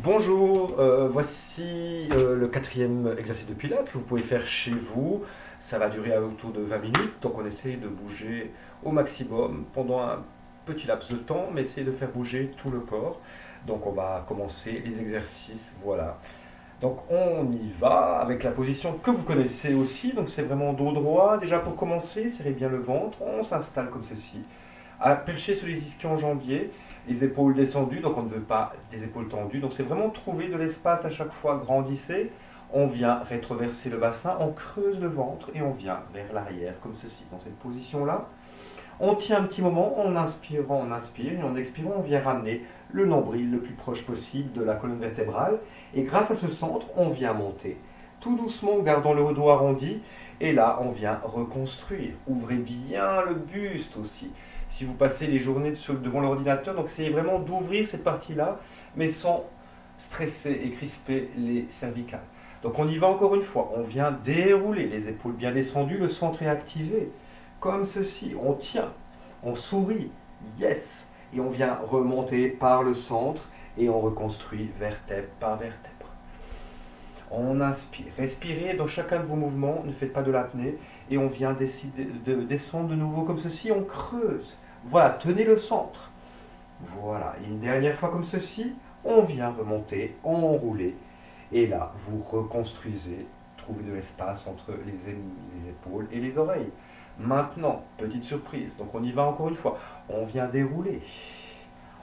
Bonjour, voici le quatrième exercice de Pilates que vous pouvez faire chez vous. Ça va durer autour de 20 minutes, donc on essaie de bouger au maximum pendant un petit laps de temps, mais essayer de faire bouger tout le corps. Donc on va commencer les exercices, voilà. Donc on y va avec la position que vous connaissez aussi, donc c'est vraiment dos droit. Déjà pour commencer, serrez bien le ventre, on s'installe comme ceci. Perché sur les ischio-jambiers, les épaules descendues, donc on ne veut pas des épaules tendues. Donc c'est vraiment trouver de l'espace à chaque fois, grandissez. On vient rétroverser le bassin, on creuse le ventre et on vient vers l'arrière, comme ceci, dans cette position-là. On tient un petit moment, en inspirant, on inspire, et en expirant, on vient ramener le nombril le plus proche possible de la colonne vertébrale. Et grâce à ce centre, on vient monter. Tout doucement, gardant le dos arrondi. Et là, on vient reconstruire. Ouvrez bien le buste aussi. Si vous passez les journées devant l'ordinateur, donc essayez vraiment d'ouvrir cette partie-là, mais sans stresser et crisper les cervicales. Donc on y va encore une fois. On vient dérouler les épaules bien descendues, le centre est activé comme ceci, on tient, on sourit, yes, et on vient remonter par le centre et on reconstruit vertèbre par vertèbre. On inspire, respirez dans chacun de vos mouvements, ne faites pas de l'apnée, et on vient décider de descendre de nouveau comme ceci, on creuse. Voilà, tenez le centre. Voilà, et une dernière fois comme ceci, on vient remonter, enrouler, et là, vous reconstruisez, trouvez de l'espace entre les épaules et les oreilles. Maintenant, petite surprise, donc on y va encore une fois. On vient dérouler.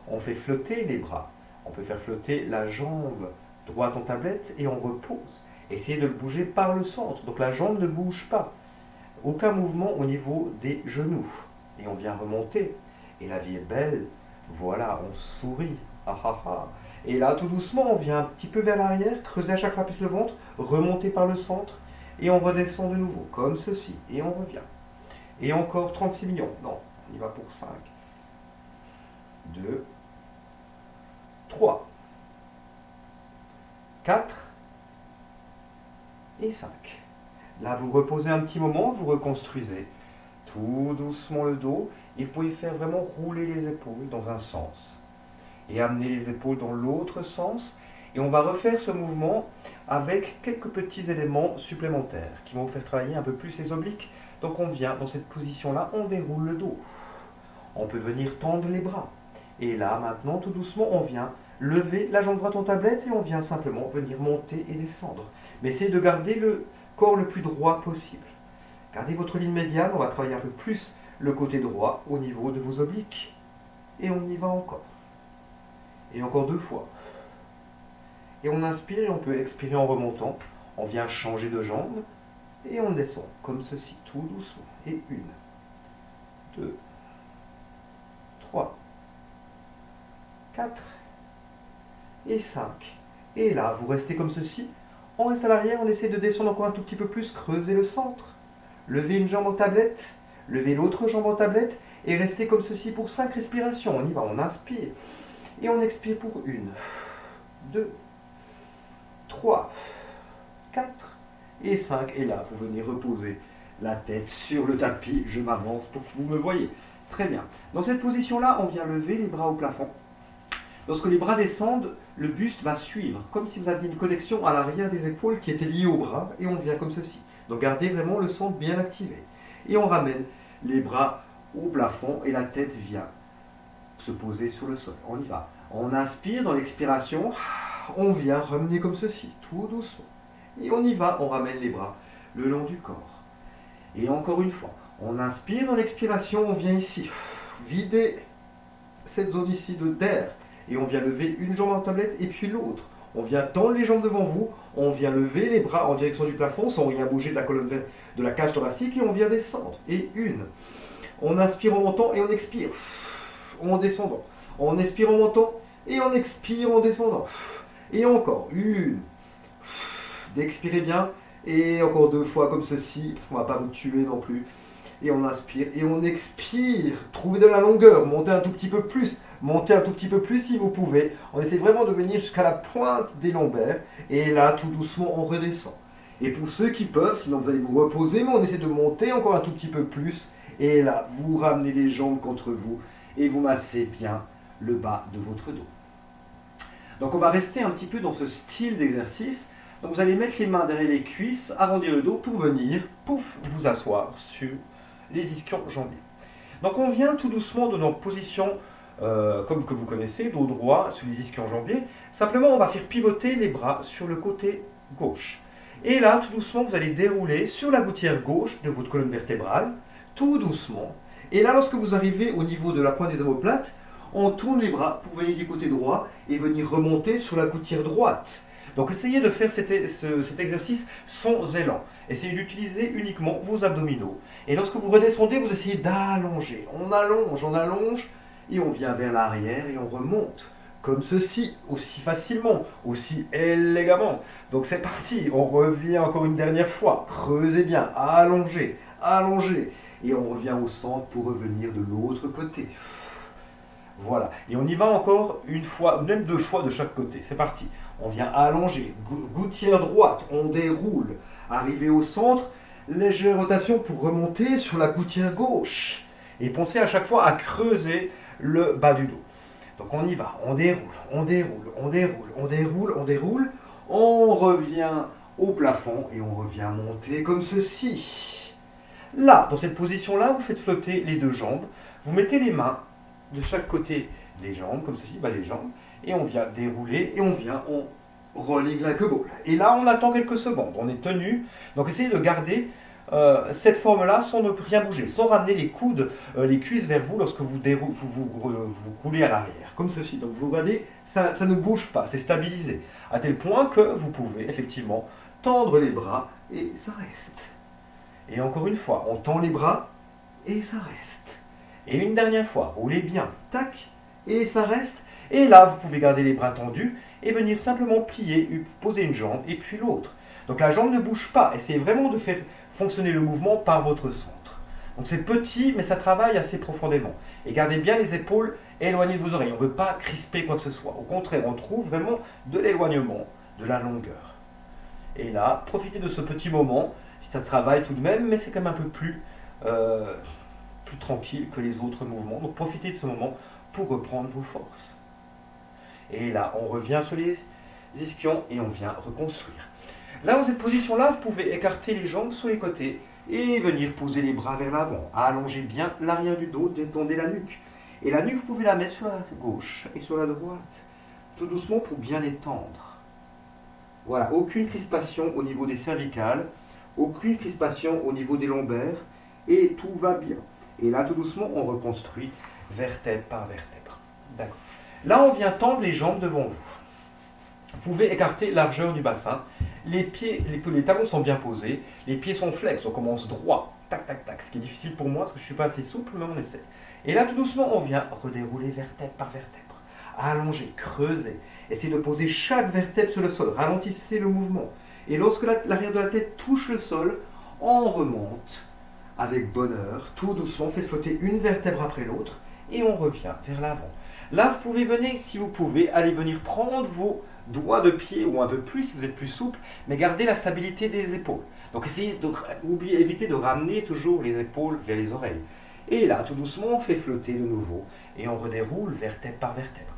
On fait flotter les bras. On peut faire flotter la jambe droite en tablette et on repose. Essayez de le bouger par le centre. Donc la jambe ne bouge pas. Aucun mouvement au niveau des genoux. Et on vient remonter. Et la vie est belle. Voilà, on sourit. Ah ah ah. Et là, tout doucement, on vient un petit peu vers l'arrière, creuser à chaque fois plus le ventre, remonter par le centre, et on redescend de nouveau, comme ceci. Et on revient. Et encore 36 millions. Non, on y va pour 5. 2, 3, 4 et 5. Là, vous reposez un petit moment, vous reconstruisez tout doucement le dos et vous pouvez faire vraiment rouler les épaules dans un sens et amener les épaules dans l'autre sens. Et on va refaire ce mouvement avec quelques petits éléments supplémentaires qui vont vous faire travailler un peu plus les obliques. Donc on vient dans cette position-là, on déroule le dos. On peut venir tendre les bras. Et là, maintenant, tout doucement, on vient lever la jambe droite en tablette et on vient simplement venir monter et descendre. Mais essayez de garder le corps le plus droit possible. Gardez votre ligne médiane, on va travailler un peu plus le côté droit au niveau de vos obliques. Et on y va encore. Et encore 2 fois. Et on inspire et on peut expirer en remontant. On vient changer de jambe et on descend comme ceci, tout doucement. Et 1, 2, 3, 4 et 5. Et là, vous restez comme ceci. On reste à l'arrière, on essaie de descendre encore un tout petit peu plus, creuser le centre. Levez une jambe en tablette, levez l'autre jambe en tablette et restez comme ceci pour 5 respirations. On y va, on inspire et on expire pour 1, 2, 3, 4 et 5. Et là, vous venez reposer la tête sur le tapis. Je m'avance pour que vous me voyez. Très bien. Dans cette position-là, on vient lever les bras au plafond. Lorsque les bras descendent, le buste va suivre, comme si vous aviez une connexion à l'arrière des épaules qui était liée au bras, et on vient comme ceci. Donc gardez vraiment le centre bien activé. Et on ramène les bras au plafond et la tête vient se poser sur le sol. On y va. On inspire dans l'expiration, on vient ramener comme ceci, tout doucement. Et on y va, on ramène les bras le long du corps. Et encore une fois, on inspire dans l'expiration, on vient ici, vider cette zone ici d'air. Et on vient lever une jambe en tablette et puis l'autre. On vient tendre les jambes devant vous, on vient lever les bras en direction du plafond sans rien bouger de la colonne de la cage thoracique et on vient descendre. Et 1. On inspire en montant et on expire en descendant. On expire en montant et on expire en descendant. Et encore 1. D'expirer bien et encore 2 fois comme ceci, parce qu'on ne va pas vous tuer non plus. Et on inspire et on expire. Trouvez de la longueur, montez un tout petit peu plus. Montez un tout petit peu plus si vous pouvez. On essaie vraiment de venir jusqu'à la pointe des lombaires. Et là, tout doucement, on redescend. Et pour ceux qui peuvent, sinon vous allez vous reposer, mais on essaie de monter encore un tout petit peu plus. Et là, vous ramenez les jambes contre vous et vous massez bien le bas de votre dos. Donc on va rester un petit peu dans ce style d'exercice. Donc vous allez mettre les mains derrière les cuisses, arrondir le dos pour venir, pouf, vous asseoir sur les ischio-jambiers. Donc on vient tout doucement de notre position, comme que vous connaissez, dos droit sur les ischio-jambiers. Simplement on va faire pivoter les bras sur le côté gauche. Et là, tout doucement, vous allez dérouler sur la gouttière gauche de votre colonne vertébrale, tout doucement. Et là, lorsque vous arrivez au niveau de la pointe des omoplates, on tourne les bras pour venir du côté droit et venir remonter sur la gouttière droite. Donc essayez de faire cet exercice sans élan. Essayez d'utiliser uniquement vos abdominaux. Et lorsque vous redescendez, vous essayez d'allonger. On allonge, et on vient vers l'arrière et on remonte. Comme ceci, aussi facilement, aussi élégamment. Donc c'est parti, on revient encore une dernière fois. Creusez bien, allongez. Et on revient au centre pour revenir de l'autre côté. Voilà, et on y va encore une fois, même 2 fois de chaque côté. C'est parti. On vient allonger, gouttière droite, on déroule. Arrivé au centre, légère rotation pour remonter sur la gouttière gauche. Et pensez à chaque fois à creuser le bas du dos. Donc on y va, on déroule. On revient au plafond et on revient monter comme ceci. Là, dans cette position-là, vous faites flotter les 2 jambes. Vous mettez les mains de chaque côté des jambes, comme ceci, les jambes, et on vient dérouler, et on rolling like a ball. Et là, on attend quelques secondes, on est tenu, donc essayez de garder cette forme-là sans ne rien bouger, sans ramener les coudes, les cuisses vers vous lorsque vous roulez à l'arrière, comme ceci. Donc vous regardez, ça ne bouge pas, c'est stabilisé, à tel point que vous pouvez effectivement tendre les bras, et ça reste. Et encore une fois, on tend les bras, et ça reste. Et une dernière fois, roulez bien, tac, et ça reste. Et là, vous pouvez garder les bras tendus et venir simplement plier, poser une jambe et puis l'autre. Donc la jambe ne bouge pas. Essayez vraiment de faire fonctionner le mouvement par votre centre. Donc c'est petit, mais ça travaille assez profondément. Et gardez bien les épaules éloignées de vos oreilles. On ne veut pas crisper quoi que ce soit. Au contraire, on trouve vraiment de l'éloignement, de la longueur. Et là, profitez de ce petit moment. Ça travaille tout de même, mais c'est quand même un peu plus tranquille que les autres mouvements. Donc profitez de ce moment pour reprendre vos forces. Et là, on revient sur les ischions et on vient reconstruire. Là, dans cette position-là, vous pouvez écarter les jambes sur les côtés et venir poser les bras vers l'avant. Allongez bien l'arrière du dos, détendez la nuque. Et la nuque, vous pouvez la mettre sur la gauche et sur la droite, tout doucement pour bien étendre. Voilà, aucune crispation au niveau des cervicales, aucune crispation au niveau des lombaires, et tout va bien. Et là, tout doucement, on reconstruit vertèbre par vertèbre. D'accord. Là, on vient tendre les jambes devant vous. Vous pouvez écarter largeur du bassin. Les pieds, les talons sont bien posés. Les pieds sont flex. On commence droit. Tac, tac, tac. Ce qui est difficile pour moi parce que je ne suis pas assez souple, mais on essaie. Et là, tout doucement, on vient redérouler vertèbre par vertèbre. Allonger, creuser. Essayez de poser chaque vertèbre sur le sol. Ralentissez le mouvement. Et lorsque l'arrière de la tête touche le sol, on remonte avec bonheur, tout doucement, faites flotter une vertèbre après l'autre et on revient vers l'avant. Là, vous pouvez venir, si vous pouvez, aller venir prendre vos doigts de pied ou un peu plus si vous êtes plus souple, mais gardez la stabilité des épaules. Donc essayez évitez de ramener toujours les épaules vers les oreilles. Et là, tout doucement, on fait flotter de nouveau et on redéroule vertèbre par vertèbre.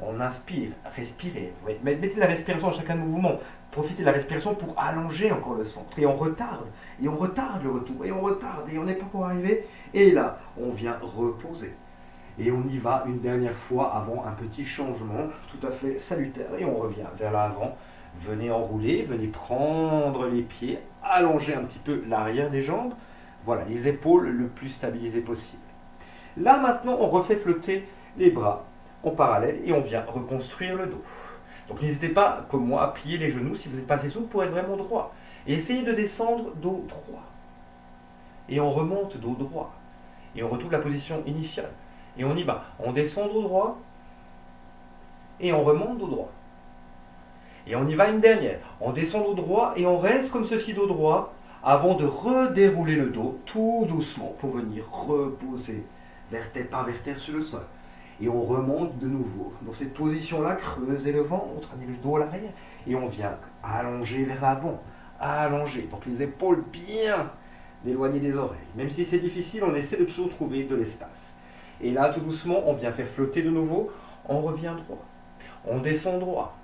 On inspire, respirez. Mettez la respiration à chacun de mouvements. Profitez de la respiration pour allonger encore le centre. Et on retarde le retour. Et on n'est pas encore arrivé. Et là, on vient reposer. Et on y va une dernière fois avant un petit changement tout à fait salutaire. Et on revient vers l'avant. Venez enrouler, venez prendre les pieds, allonger un petit peu l'arrière des jambes. Voilà, les épaules le plus stabilisées possible. Là, maintenant, on refait flotter les bras en parallèle et on vient reconstruire le dos. Donc n'hésitez pas, comme moi, à plier les genoux si vous n'êtes pas assez souple pour être vraiment droit. Et essayez de descendre dos droit. Et on remonte dos droit. Et on retrouve la position initiale. Et on y va. On descend dos droit. Et on remonte dos droit. Et on y va une dernière. On descend dos droit et on reste comme ceci dos droit avant de redérouler le dos tout doucement pour venir reposer vertèbre par vertèbre sur le sol. Et on remonte de nouveau. Dans cette position-là, creusez le ventre, amenez le dos à l'arrière. Et on vient allonger vers l'avant. Allonger. Donc les épaules bien éloignées des oreilles. Même si c'est difficile, on essaie de toujours trouver de l'espace. Et là, tout doucement, on vient faire flotter de nouveau. On revient droit. On descend droit.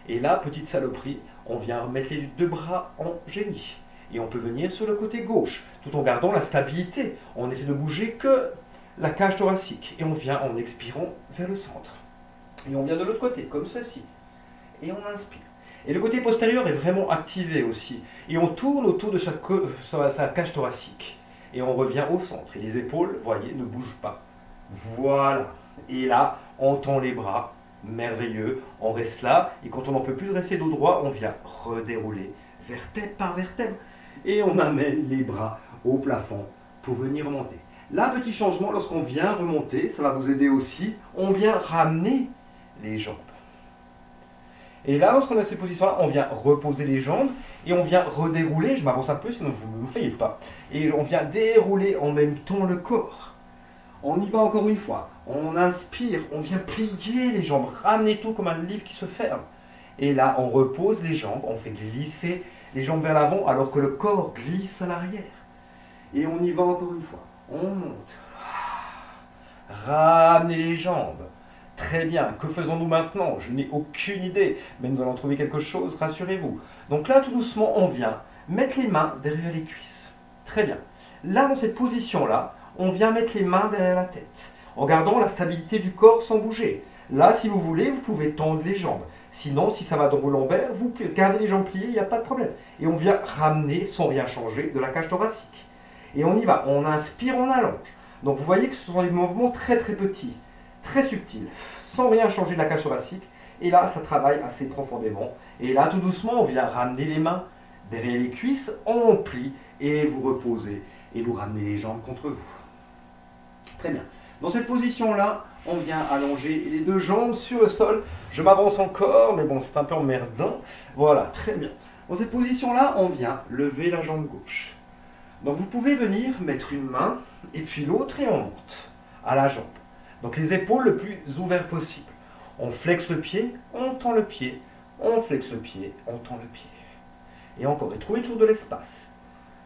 Et là, petite saloperie, on vient remettre les deux bras en génie. Et on peut venir sur le côté gauche, tout en gardant la stabilité. On essaie de bouger que la cage thoracique. Et on vient en expirant vers le centre. Et on vient de l'autre côté, comme ceci. Et on inspire. Et le côté postérieur est vraiment activé aussi. Et on tourne autour de sa cage thoracique. Et on revient au centre. Et les épaules, voyez, ne bougent pas. Voilà. Et là, on tend les bras. Merveilleux. On reste là. Et quand on n'en peut plus rester dos droit, on vient redérouler vertèbre par vertèbre. Et on amène les bras au plafond pour venir remonter. Là, petit changement, lorsqu'on vient remonter, ça va vous aider aussi. On vient ramener les jambes. Et là, lorsqu'on a ces positions-là, on vient reposer les jambes et on vient redérouler. Je m'avance un peu, sinon vous ne me voyez pas. Et on vient dérouler en même temps le corps. On y va encore une fois. On inspire, on vient plier les jambes, ramener tout comme un livre qui se ferme. Et là, on repose les jambes, on fait glisser les jambes vers l'avant alors que le corps glisse à l'arrière. Et on y va encore une fois. On monte. Ramenez les jambes. Très bien, que faisons-nous maintenant? Je n'ai aucune idée, mais nous allons trouver quelque chose, rassurez-vous. Donc là, tout doucement, on vient mettre les mains derrière les cuisses. Très bien. Là, dans cette position-là, on vient mettre les mains derrière la tête, en gardant la stabilité du corps sans bouger. Là, si vous voulez, vous pouvez tendre les jambes. Sinon, si ça va dans vos lombaires, vous gardez les jambes pliées, il n'y a pas de problème. Et on vient ramener, sans rien changer, de la cage thoracique. Et on y va, on inspire, on allonge. Donc vous voyez que ce sont des mouvements très très petits, très subtils, sans rien changer de la cage thoracique. Et là, ça travaille assez profondément. Et là, tout doucement, on vient ramener les mains derrière les cuisses, on plie et vous reposez. Et vous ramenez les jambes contre vous. Très bien. Dans cette position-là, on vient allonger les deux jambes sur le sol. Je m'avance encore, mais bon, c'est un peu emmerdant. Voilà, très bien. Dans cette position-là, on vient lever la jambe gauche. Donc vous pouvez venir mettre une main et puis l'autre et on monte à la jambe. Donc les épaules le plus ouvertes possible. On flexe le pied, on tend le pied, on flexe le pied, on tend le pied. Et encore, et trouvez toujours de l'espace.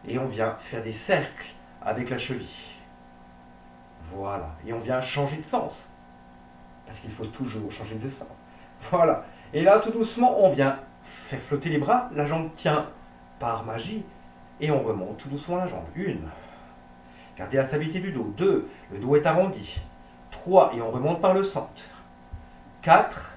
Et on vient faire des cercles avec la cheville. Voilà. Et on vient changer de sens. Parce qu'il faut toujours changer de sens. Voilà. Et là, tout doucement, on vient faire flotter les bras. La jambe tient par magie. Et on remonte tout doucement la jambe. 1. Gardez la stabilité du dos. 2. Le dos est arrondi. 3. Et on remonte par le centre. 4.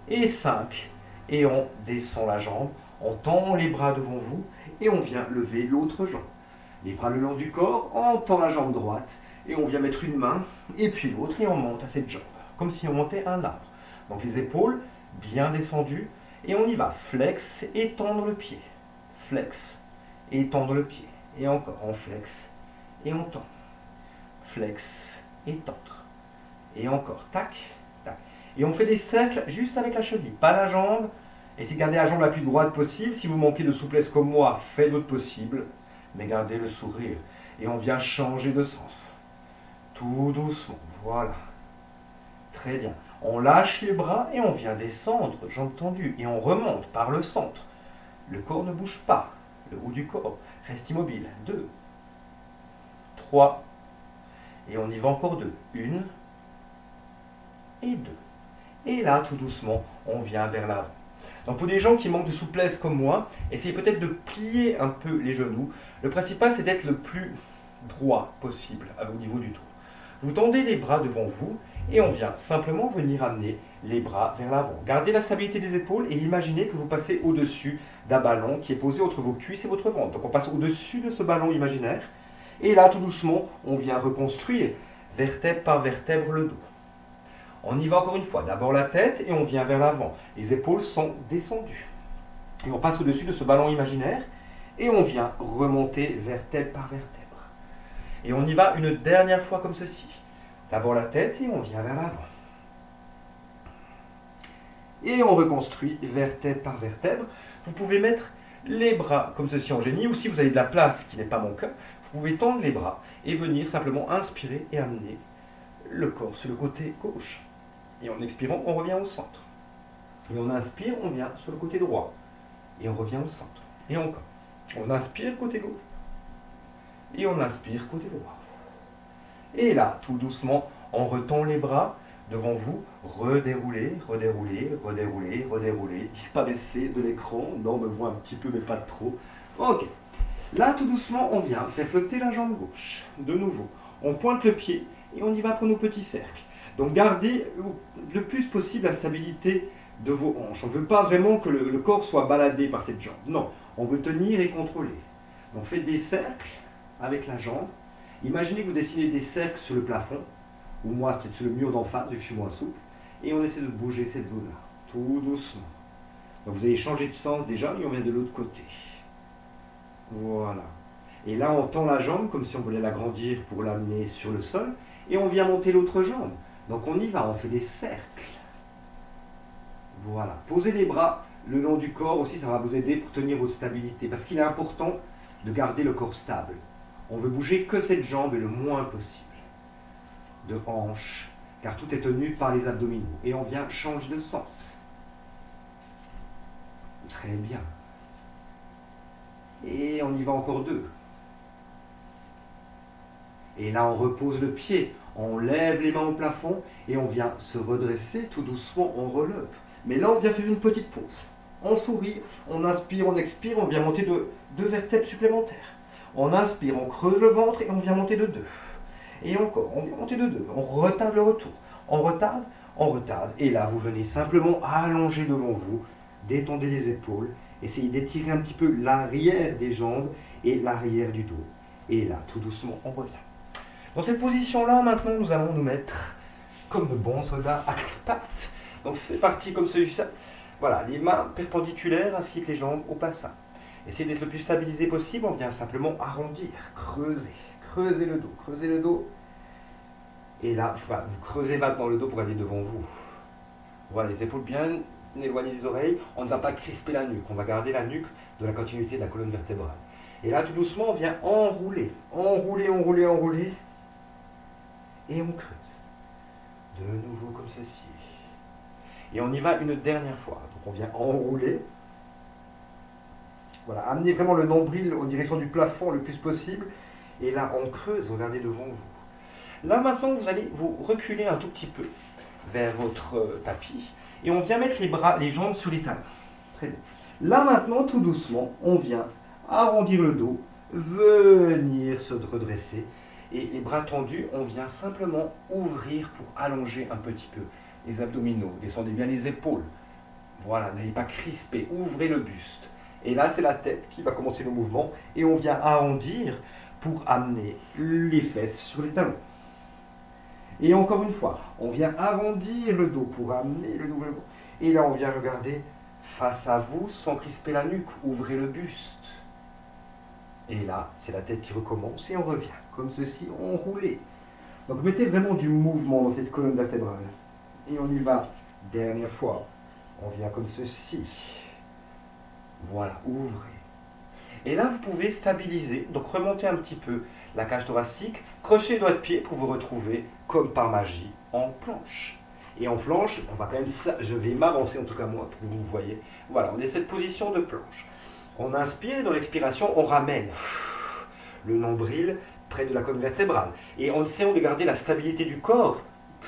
Et 5. Et on descend la jambe. On tend les bras devant vous. Et on vient lever l'autre jambe. Les bras le long du corps. On tend la jambe droite. Et on vient mettre une main. Et puis l'autre. Et on monte à cette jambe. Comme si on montait un arbre. Donc les épaules bien descendues. Et on y va. Flex et tendre le pied. Flex et tendre le pied. Et encore, on flex et on tend. Flex et tendre. Et encore, tac, tac. Et on fait des cercles juste avec la cheville, pas la jambe. Essayez de garder la jambe la plus droite possible. Si vous manquez de souplesse comme moi, faites votre possible. Mais gardez le sourire. Et on vient changer de sens. Tout doucement, voilà. Très bien. On lâche les bras et on vient descendre, jambes tendues. Et on remonte par le centre. Le corps ne bouge pas. Le haut du corps reste immobile. 2, 3, et on y va encore 2. 1 et 2. Et là, tout doucement, on vient vers l'avant. Donc pour des gens qui manquent de souplesse comme moi, essayez peut-être de plier un peu les genoux. Le principal, c'est d'être le plus droit possible au niveau du dos. Vous tendez les bras devant vous et on vient simplement venir amener les bras vers l'avant. Gardez la stabilité des épaules et imaginez que vous passez au-dessus d'un ballon qui est posé entre vos cuisses et votre ventre. Donc on passe au-dessus de ce ballon imaginaire. Et là, tout doucement, on vient reconstruire vertèbre par vertèbre le dos. On y va encore une fois. D'abord la tête et on vient vers l'avant. Les épaules sont descendues. Et on passe au-dessus de ce ballon imaginaire et on vient remonter vertèbre par vertèbre. Et on y va une dernière fois comme ceci. D'abord la tête et on vient vers l'avant. Et on reconstruit vertèbre par vertèbre. Vous pouvez mettre les bras comme ceci en génie, ou si vous avez de la place, qui n'est pas mon cas, vous pouvez tendre les bras et venir simplement inspirer et amener le corps sur le côté gauche. Et en expirant, on revient au centre. Et on inspire, on vient sur le côté droit. Et on revient au centre. Et encore. On inspire côté gauche. Et on inspire côté droit. Et là, tout doucement, on retend les bras devant vous, redéroulez, redéroulez, redéroulez, redéroulez, disparaissez de l'écran, non, on me voit un petit peu mais pas trop. Ok, là tout doucement on vient faire flotter la jambe gauche, de nouveau, on pointe le pied et on y va pour nos petits cercles. Donc gardez le plus possible la stabilité de vos hanches. On ne veut pas vraiment que le corps soit baladé par cette jambe, non, on veut tenir et contrôler. Donc faites des cercles avec la jambe, imaginez que vous dessinez des cercles sur le plafond, ou moi peut-être sur le mur d'en face, vu que je suis moins souple, et on essaie de bouger cette zone-là, tout doucement. Donc vous allez changer de sens déjà, et on vient de l'autre côté. Voilà. Et là, on tend la jambe comme si on voulait l'agrandir pour l'amener sur le sol, et on vient monter l'autre jambe. Donc on y va, on fait des cercles. Voilà. Posez les bras le long du corps aussi, ça va vous aider pour tenir votre stabilité, parce qu'il est important de garder le corps stable. On veut bouger que cette jambe le moins possible. De hanche, car tout est tenu par les abdominaux. Et on vient changer de sens. Très bien. Et on y va encore deux. Et là, on repose le pied, on lève les mains au plafond et on vient se redresser tout doucement, on relève. Mais là, on vient faire une petite pause. On sourit, on inspire, on expire, on vient monter de 2 vertèbres supplémentaires. On inspire, on creuse le ventre et on vient monter de 2. Et encore, on vient monter de 2. On retarde le retour. On retarde, on retarde. Et là, vous venez simplement allonger devant vous, détendez les épaules, essayez d'étirer un petit peu l'arrière des jambes et l'arrière du dos. Et là, tout doucement, on revient. Dans cette position-là, maintenant, nous allons nous mettre comme de bons soldats à 4 pattes. Donc c'est parti comme celui-ci. Voilà, les mains perpendiculaires ainsi que les jambes au bassin. Essayez d'être le plus stabilisé possible, on vient simplement arrondir, creuser. Creusez le dos, creusez le dos. Et là, voilà, vous creusez maintenant le dos pour aller devant vous. Voilà, les épaules bien éloignées des oreilles. On ne va pas crisper la nuque, on va garder la nuque de la continuité de la colonne vertébrale. Et là, tout doucement, on vient enrouler. Enrouler, enrouler, enrouler. Et on creuse. De nouveau comme ceci. Et on y va une dernière fois. Donc on vient enrouler. Voilà, amenez vraiment le nombril en direction du plafond le plus possible. Et là, on creuse, regardez devant vous. Là, maintenant, vous allez vous reculer un tout petit peu vers votre tapis. Et on vient mettre les bras, les jambes sur les talons. Très bien. Là, maintenant, tout doucement, on vient arrondir le dos, venir se redresser. Et les bras tendus, on vient simplement ouvrir pour allonger un petit peu les abdominaux. Descendez bien les épaules. Voilà, n'allez pas crisper, ouvrez le buste. Et là, c'est la tête qui va commencer le mouvement. Et on vient arrondir pour amener les fesses sur les talons. Et encore une fois, on vient arrondir le dos pour amener le nouveau. Et là, on vient regarder face à vous sans crisper la nuque. Ouvrez le buste. Et là, c'est la tête qui recommence et on revient. Comme ceci, enroulé. Donc mettez vraiment du mouvement dans cette colonne vertébrale. Et on y va. Dernière fois. On vient comme ceci. Voilà, ouvrez. Et là, vous pouvez stabiliser, donc remonter un petit peu la cage thoracique, crochez les doigts de pied pour vous retrouver, comme par magie, en planche. Et en planche, on va quand même ça, je vais m'avancer en tout cas moi, pour que vous me voyez. Voilà, on est cette position de planche. On inspire, et dans l'expiration, on ramène le nombril près de la colonne vertébrale. Et en essayant de garder la stabilité du corps,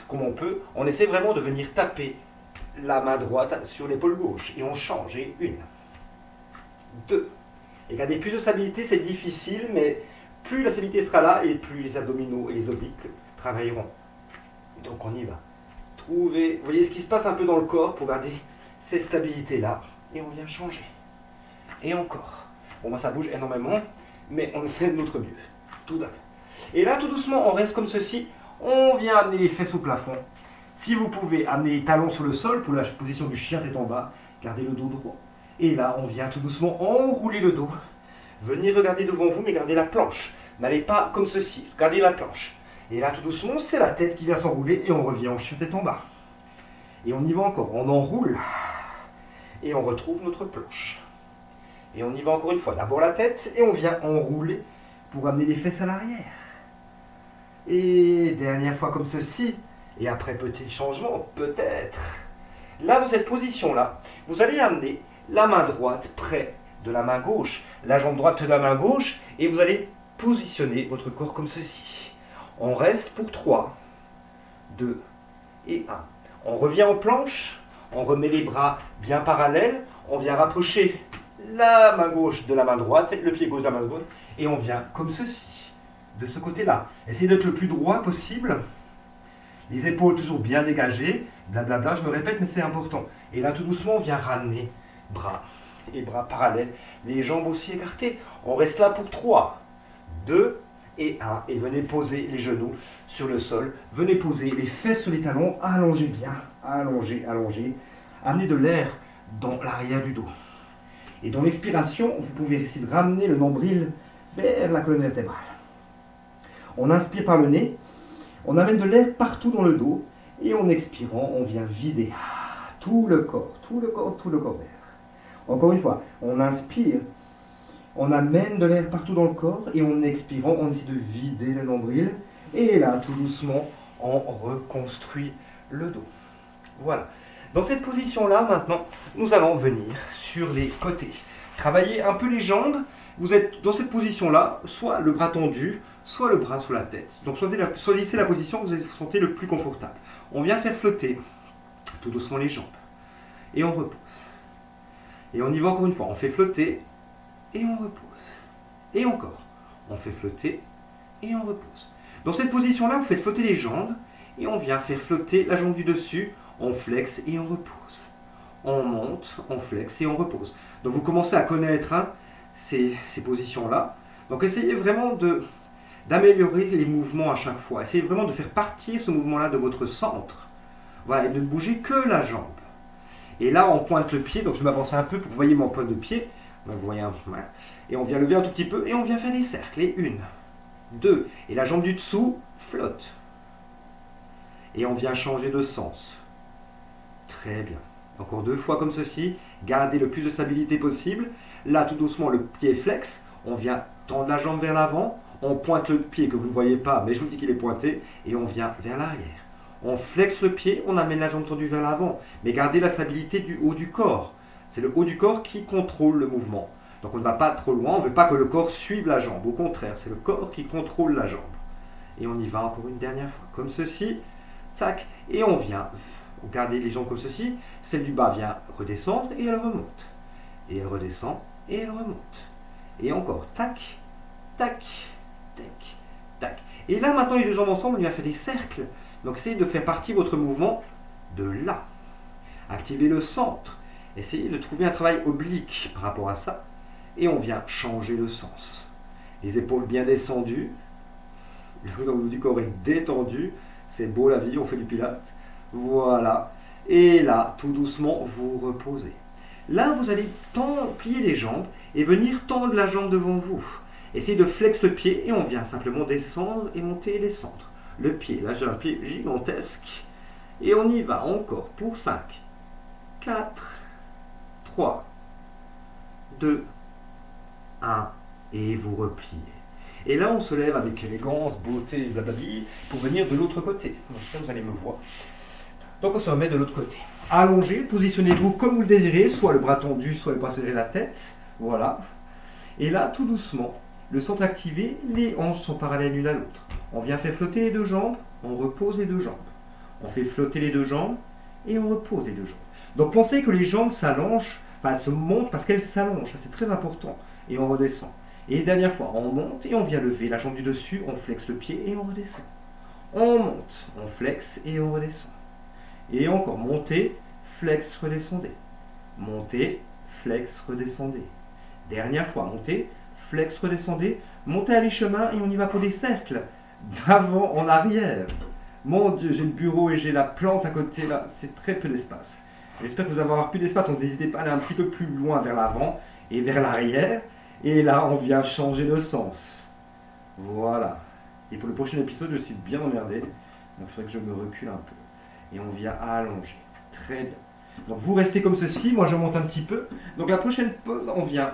comme on peut, on essaie vraiment de venir taper la main droite sur l'épaule gauche. Et on change, et 1, 2. Et garder plus de stabilité, c'est difficile, mais plus la stabilité sera là, et plus les abdominaux et les obliques travailleront. Donc on y va. Trouvez, vous voyez ce qui se passe un peu dans le corps pour garder cette stabilité-là. Et on vient changer. Et encore. Bon, moi ça bouge énormément, mais on fait de notre mieux. Tout à fait. Et là, tout doucement, on reste comme ceci. On vient amener les fesses au plafond. Si vous pouvez amener les talons sur le sol pour la position du chien tête en bas, gardez le dos droit. Et là, on vient tout doucement enrouler le dos. Venez regarder devant vous, mais gardez la planche. N'allez pas comme ceci, gardez la planche. Et là, tout doucement, c'est la tête qui vient s'enrouler et on revient en chien tête en bas. Et on y va encore, on enroule et on retrouve notre planche. Et on y va encore une fois, d'abord la tête et on vient enrouler pour amener les fesses à l'arrière. Et dernière fois comme ceci, et après petit changement, peut-être. Là, dans cette position-là, vous allez amener la main droite près de la main gauche, la jambe droite de la main gauche, et vous allez positionner votre corps comme ceci. On reste pour 3, 2, et 1. On revient en planche, on remet les bras bien parallèles, on vient rapprocher la main gauche de la main droite, le pied gauche de la main droite, et on vient comme ceci, de ce côté-là. Essayez d'être le plus droit possible, les épaules toujours bien dégagées, blablabla, je me répète, mais c'est important. Et là, tout doucement, on vient ramener bras et bras parallèles, les jambes aussi écartées. On reste là pour 3, 2 et 1. Et venez poser les genoux sur le sol. Venez poser les fesses sur les talons. Allongez bien. Allongez, allongez. Amenez de l'air dans l'arrière du dos. Et dans l'expiration, vous pouvez essayer de ramener le nombril vers la colonne vertébrale. On inspire par le nez. On amène de l'air partout dans le dos. Et en expirant, on vient vider tout le corps, tout le corps, tout le corps vert. Encore une fois, on inspire, on amène de l'air partout dans le corps et en expirant, on essaie de vider le nombril. Et là, tout doucement, on reconstruit le dos. Voilà. Dans cette position-là, maintenant, nous allons venir sur les côtés. Travaillez un peu les jambes. Vous êtes dans cette position-là, soit le bras tendu, soit le bras sur la tête. Donc choisissez la position que vous vous sentez le plus confortable. On vient faire flotter tout doucement les jambes. Et on repose. Et on y va encore une fois. On fait flotter et on repose. Et encore. On fait flotter et on repose. Dans cette position-là, vous faites flotter les jambes et on vient faire flotter la jambe du dessus. On flexe et on repose. On monte, on flexe et on repose. Donc vous commencez à connaître ces positions-là. Donc essayez vraiment d'améliorer les mouvements à chaque fois. Essayez vraiment de faire partir ce mouvement-là de votre centre. Voilà, et de ne bouger que la jambe. Et là, on pointe le pied, donc je vais m'avancer un peu pour que vous voyez mon pointe de pied. Donc, vous voyez voilà. Et on vient lever un tout petit peu et on vient faire des cercles. Et 1, 2, et la jambe du dessous flotte. Et on vient changer de sens. Très bien. Encore 2 fois comme ceci. Gardez le plus de stabilité possible. Là, tout doucement, le pied flex. On vient tendre la jambe vers l'avant. On pointe le pied que vous ne voyez pas, mais je vous dis qu'il est pointé. Et on vient vers l'arrière. On flexe le pied, on amène la jambe tendue vers l'avant. Mais gardez la stabilité du haut du corps. C'est le haut du corps qui contrôle le mouvement. Donc on ne va pas trop loin, on ne veut pas que le corps suive la jambe. Au contraire, c'est le corps qui contrôle la jambe. Et on y va encore une dernière fois. Comme ceci. Tac. Et on vient. Gardez les jambes comme ceci. Celle du bas vient redescendre et elle remonte. Et elle redescend et elle remonte. Et encore. Tac. Tac. Tac. Tac. Et là maintenant les deux jambes ensemble, on vient faire des cercles. Donc essayez de faire partir votre mouvement de là. Activez le centre. Essayez de trouver un travail oblique par rapport à ça. Et on vient changer le sens. Les épaules bien descendues. Le haut du corps est détendu. C'est beau la vie, on fait du pilate. Voilà. Et là, tout doucement, vous reposez. Là, vous allez plier les jambes et venir tendre la jambe devant vous. Essayez de flex le pied et on vient simplement descendre et monter et descendre. Le pied, là j'ai un pied gigantesque. Et on y va encore pour 5, 4, 3, 2, 1. Et vous repliez. Et là on se lève avec élégance, beauté, blablabla, pour venir de l'autre côté. Donc ça vous allez me voir. Donc on se remet de l'autre côté. Allongez, positionnez-vous comme vous le désirez, soit le bras tendu, soit le bras serré la tête. Voilà. Et là, tout doucement, le centre activé, les hanches sont parallèles l'une à l'autre. On vient faire flotter les deux jambes, on repose les deux jambes. On fait flotter les deux jambes et on repose les deux jambes. Donc pensez que les jambes s'allongent, enfin se montent parce qu'elles s'allongent, c'est très important. Et on redescend. Et dernière fois, on monte et on vient lever la jambe du dessus, on flexe le pied et on redescend. On monte, on flexe et on redescend. Et encore, montez, flex, redescendez. Montez, flex, redescendez. Dernière fois, montez, flex, redescendez. Montez à mi-chemin et on y va pour des cercles. D'avant en arrière. Mon Dieu, j'ai le bureau et j'ai la plante à côté là. C'est très peu d'espace. J'espère que vous allez avoir plus d'espace. Donc n'hésitez pas à aller un petit peu plus loin vers l'avant et vers l'arrière. Et là, on vient changer de sens. Voilà. Et pour le prochain épisode, je suis bien emmerdé. Donc il faudrait que je me recule un peu. Et on vient allonger. Très bien. Donc vous restez comme ceci. Moi, je monte un petit peu. Donc la prochaine pause, on vient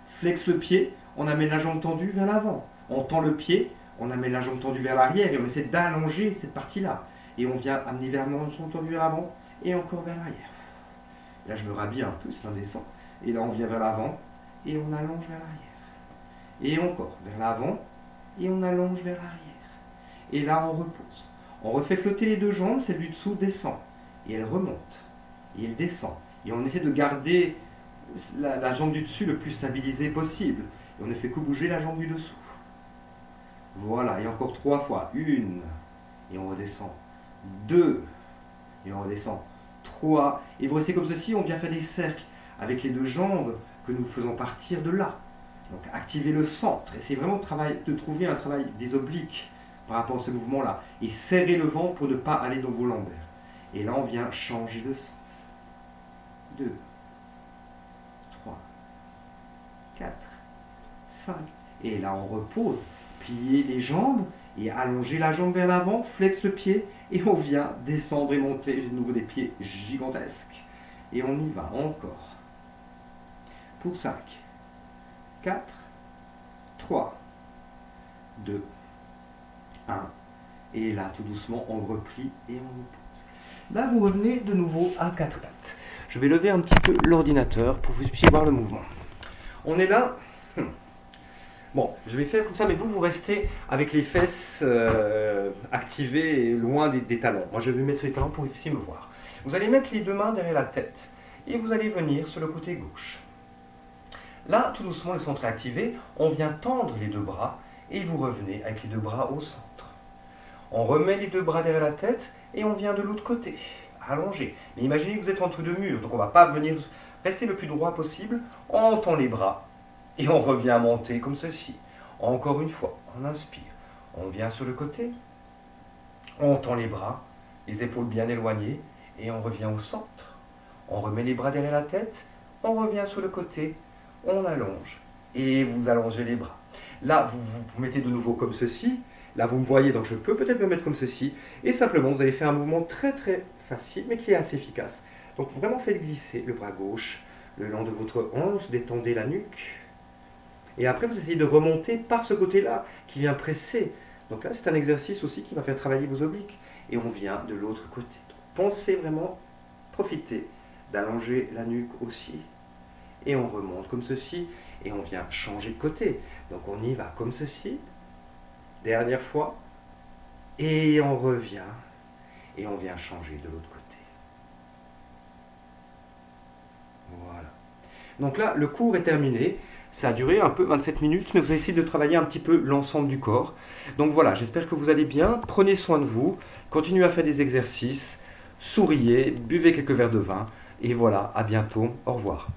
flex le pied. On amène la jambe tendue vers l'avant. On tend le pied. On amène la jambe tendue vers l'arrière. Et on essaie d'allonger cette partie-là. Et on vient amener vers la jambe tendue vers l'avant. Et encore vers l'arrière. Là, je me rhabille un peu, c'est indécent. Et là, on vient vers l'avant. Et on allonge vers l'arrière. Et encore vers l'avant. Et on allonge vers l'arrière. Et là, on repose. On refait flotter les deux jambes, celle du dessous descend. Et elle remonte. Et elle descend. Et on essaie de garder la jambe du dessus le plus stabilisée possible. Et on ne fait que bouger la jambe du dessous. Voilà, et encore 3 fois. 1, et on redescend. 2, et on redescend. 3, et vous restez comme ceci, on vient faire des cercles avec les deux jambes que nous faisons partir de là. Donc activez le centre, essayez vraiment de trouver un travail des obliques par rapport à ce mouvement-là. Et serrez le ventre pour ne pas aller dans vos lombaires. Et là, on vient changer de sens. 2, 3, 4, 5. Et là, on repose. Pliez les jambes et allongez la jambe vers l'avant, flex le pied et on vient descendre et monter de nouveau des pieds gigantesques. Et on y va encore. Pour 5, 4, 3, 2, 1. Et là, tout doucement, on replie et on repose. Là, vous revenez de nouveau à 4 pattes. Je vais lever un petit peu l'ordinateur pour que vous puissiez voir le mouvement. On est là. Bon, je vais faire comme ça, mais vous restez avec les fesses activées et loin des talons. Moi, je vais mettre sur les talons pour que vous puissiez me voir. Vous allez mettre les deux mains derrière la tête et vous allez venir sur le côté gauche. Là, tout doucement, le centre est activé. On vient tendre les deux bras et vous revenez avec les deux bras au centre. On remet les deux bras derrière la tête et on vient de l'autre côté, allongé. Mais imaginez que vous êtes entre deux murs, donc on ne va pas venir rester le plus droit possible. On tend les bras. Et on revient à monter comme ceci. Encore une fois, on inspire. On vient sur le côté. On tend les bras, les épaules bien éloignées. Et on revient au centre. On remet les bras derrière la tête. On revient sur le côté. On allonge. Et vous allongez les bras. Là, vous mettez de nouveau comme ceci. Là, vous me voyez, donc je peux peut-être me mettre comme ceci. Et simplement, vous allez faire un mouvement très très facile, mais qui est assez efficace. Donc, vraiment faites glisser le bras gauche le long de votre hanche. Détendez la nuque. Et après, vous essayez de remonter par ce côté-là, qui vient presser. Donc là, c'est un exercice aussi qui va faire travailler vos obliques. Et on vient de l'autre côté. Donc, pensez vraiment, profitez d'allonger la nuque aussi. Et on remonte comme ceci. Et on vient changer de côté. Donc on y va comme ceci. Dernière fois. Et on revient. Et on vient changer de l'autre côté. Voilà. Donc là, le cours est terminé. Ça a duré un peu 27 minutes, mais vous allez essayer de travailler un petit peu l'ensemble du corps. Donc voilà, j'espère que vous allez bien. Prenez soin de vous, continuez à faire des exercices, souriez, buvez quelques verres de vin. Et voilà, à bientôt, au revoir.